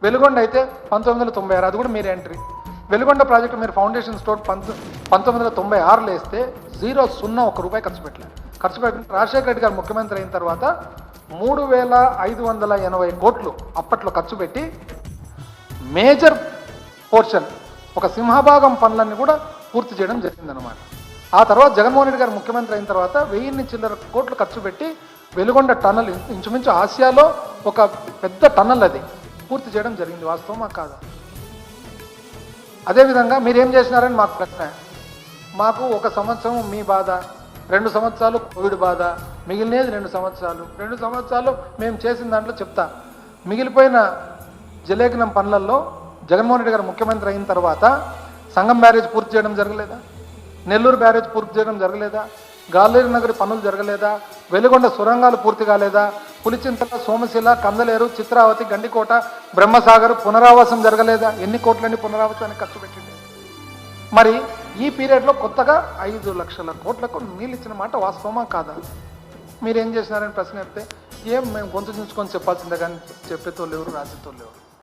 వెలుగొండ అయితే 1996, అది కూడా మీరు ఎంట్రీ. వెలుగొండ ప్రాజెక్టు మీరు ఫౌండేషన్ స్టోర్ 1996లో వేస్తే 1 రూపాయి ఖర్చు పెట్టిన రాజశేఖర రెడ్డి గారు ముఖ్యమంత్రి అయిన తర్వాత 3580 కోట్లు అప్పట్లో ఖర్చు పెట్టి మేజర్ పోర్షన్ ఒక సింహభాగం పనులన్నీ కూడా పూర్తి చేయడం జరిగిందనమాట. ఆ తర్వాత జగన్మోహన్ రెడ్డి గారు ముఖ్యమంత్రి అయిన తర్వాత 1000 చిల్లర కోట్లు ఖర్చు పెట్టి వెలుగొండ టన్నల్ ఇంచుమించు ఆసియాలో ఒక పెద్ద టన్నల్ అది పూర్తి చేయడం జరిగింది. వాస్తవమా కాదా? అదేవిధంగా మీరేం చేసినారని మాకు ప్రశ్న. మాకు 1 సంవత్సరం మీ బాధ, 2 సంవత్సరాలు కోవిడ్ బాధ, మిగిలినది 2 సంవత్సరాలు. 2 సంవత్సరాలు మేము చేసిన దాంట్లో చెప్తా. మిగిలిపోయిన జలేఖనం పనులలో జగన్మోహన్ రెడ్డి గారు ముఖ్యమంత్రి అయిన తర్వాత సంగం బ్యారేజ్ పూర్తి చేయడం జరగలేదా? నెల్లూరు బ్యారేజ్ పూర్తి చేయడం జరగలేదా? గాలేరు నగరి పనులు జరగలేదా? వెలుగొండ సొరంగాలు పూర్తి కాలేదా? పులిచింతల, సోమశిల, కందలేరు, చిత్రావతి, గండికోట, బ్రహ్మసాగర్ పునరావాసం జరగలేదా? ఎన్ని కోట్లని పునరావాసానికి ఖర్చు పెట్టింది? మరి ఈ పీరియడ్లో కొత్తగా 5 లక్షల కోట్లకు నీళ్ళు ఇచ్చిన మాట వాస్తవమా కాదా? మీరేం చేసినారని ప్రశ్న చెప్తే మేము గొంతు చించుకొని చెప్పాల్సిందే, కానీ చెప్పేతోళ్ళు ఎవరు, రాసేతోళ్ళు ఎవరు?